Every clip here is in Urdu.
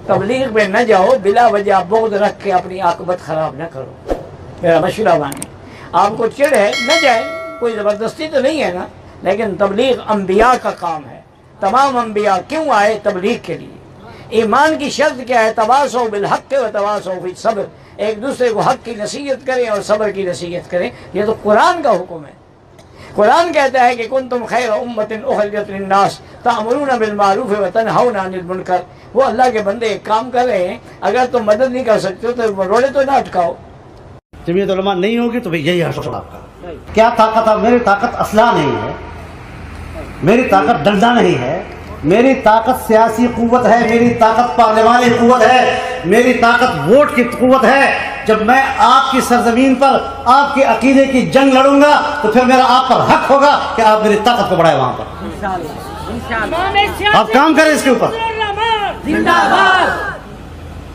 تبلیغ میں نہ جاؤ، بلا وجہ بغض رکھ کے اپنی عاقبت خراب نہ کرو، میرا مشورہ مانیں۔ آپ کو چڑ ہے نہ جائے، کوئی زبردستی تو نہیں ہے نا، لیکن تبلیغ انبیاء کا کام ہے۔ تمام انبیاء کیوں آئے؟ تبلیغ کے لیے۔ ایمان کی شرط کیا ہے؟ تواصوا بالحق و تواصوا بالصبر، ایک دوسرے کو حق کی نصیحت کریں اور صبر کی نصیحت کریں، یہ تو قرآن کا حکم ہے۔ قرآن کہتا ہے کہ کنتم خیر امۃ اخرجت للناس تأمرون بالمعروف وتنہون عن المنکر۔ وہ اللہ کے بندے ایک کام کر رہے ہیں، اگر تم مدد نہیں کر سکتے ہو تو روڑے تو نہ اٹکاؤ۔ جمعیت علماء نہیں ہوگی تو بھئی یہی حشر آپ کا۔ کیا طاقت ہے؟ میری طاقت اسلحہ نہیں ہے، میری طاقت ڈنڈا نہیں ہے، میری طاقت سیاسی قوت ہے، میری طاقت پارلیمانی قوت ہے، میری طاقت ووٹ کی قوت ہے۔ جب میں آپ کی سرزمین پر آپ کے عقیدے کی جنگ لڑوں گا تو پھر میرا آپ پر حق ہوگا کہ آپ میری طاقت کو بڑھائیں وہاں پر۔ آپ کام کریں اس کے اوپر۔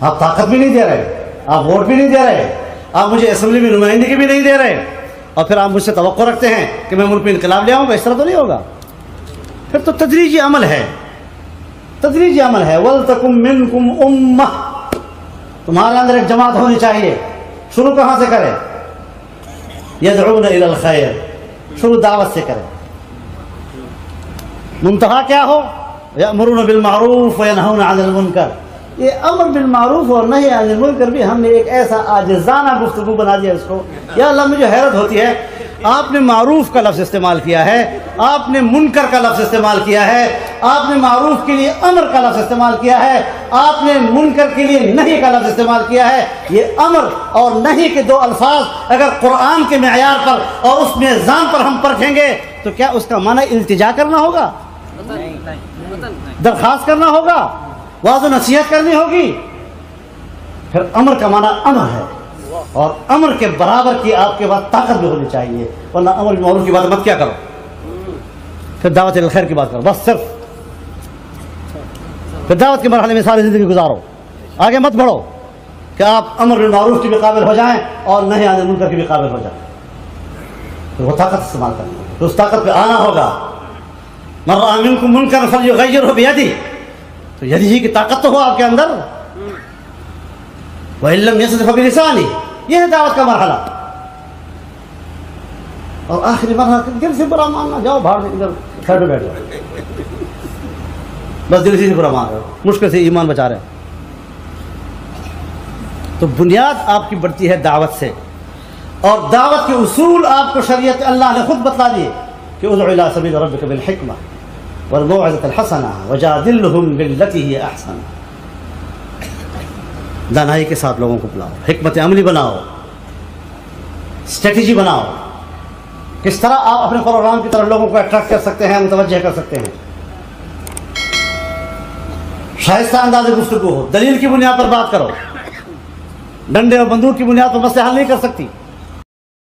آپ طاقت بھی نہیں دے رہے، آپ ووٹ بھی نہیں دے رہے، آپ مجھے اسمبلی میں نمائندگی بھی نہیں دے رہے، اور پھر آپ مجھ سے توقع رکھتے ہیں کہ میں ملک میں انقلاب لے آؤں گا۔ اس طرح تو نہیں ہوگا۔ پھر تو تدریجی عمل ہے، تدریجی عمل ہے۔ وَلْتَكُمْ مِنْكُمْ أُمَّةٌ، تمہارے اندر ایک جماعت ہونی چاہیے۔ شروع کہاں سے کریں؟ يَدْعُونَ إِلَى الْخَيْرِ، شروع دعوت سے کریں۔ منتہا کیا ہو؟ يَأْمُرُونَ بِالْمَعْرُوفِ وَيَنْهَوْنَ عَنِ الْمُنْكَرِ۔ یہ امر بالمعروف اور نہی عن المنکر بھی ہم نے ایک ایسا عاجزانہ گفتگو بنا دیا اس کو۔ یا اللہ، مجھے حیرت ہوتی ہے، آپ نے معروف کا لفظ استعمال کیا ہے، آپ نے منکر کا لفظ استعمال کیا ہے، آپ نے معروف کے لیے امر کا لفظ استعمال کیا ہے، آپ نے منکر کے لیے نہی کا لفظ استعمال کیا ہے۔ یہ امر اور نہی کے دو الفاظ اگر قرآن کے معیار پر اور اس میزان پر ہم پرکھیں گے تو کیا اس کا معنی التجا کرنا ہوگا، درخواست کرنا ہوگا، واضح و نصیحت کرنی ہوگی؟ پھر امر کا معنی امر ہے، اور امر کے برابر کی آپ کے پاس طاقت بھی ہونی چاہیے، ورنہ امر بالمعروف کی بات مت کیا کرو، پھر دعوت الخیر کی بات کرو، بس صرف پھر دعوت کے مرحلے میں ساری زندگی گزارو، آگے مت بڑھو کہ آپ امر بالمعروف کے بھی قابل ہو جائیں اور نہی عن المنکر کے بھی قابل ہو جائیں۔ پھر وہ طاقت استعمال کرنی ہے، تو اس طاقت پہ آنا ہوگا۔ من رأى منکم منکرا فلیغیرہ بیدہ، تو یدہ کی طاقت تو ہو آپ کے اندر۔ وَإِن لَّمْ يَسْتَطِعْ فَبِلِسَانِهِ، یہ ہے دعوت کا مرحلہ۔ اور آخری مرحلہ دل سے برا ماننا، جاؤ باہر سے ادھر سائڈ میں بیٹھ جاؤ، بس دل سے برا مان رہے ہو، مشکل سے ایمان بچا رہے ہیں۔ تو بنیاد آپ کی بڑھتی ہے دعوت سے، اور دعوت کے اصول آپ کو شریعت اللہ نے خود بتلا دیے کہ ادع الی سبیل ربک بالحکمہ والموعظۃ الحسنہ وجادلہم باللتی ہی احسن۔ دانائی کے ساتھ لوگوں کو بلاؤ، حکمت عملی بناؤ، اسٹریٹجی بناؤ، کس طرح آپ اپنے پروگرام کی طرف لوگوں کو اٹریکٹ کر سکتے ہیں، متوجہ کر سکتے ہیں۔ شائستہ انداز گفتگو ہو، دلیل کی بنیاد پر بات کرو، ڈنڈے اور بندوق کی بنیاد پر مسئلے حل نہیں کر سکتی۔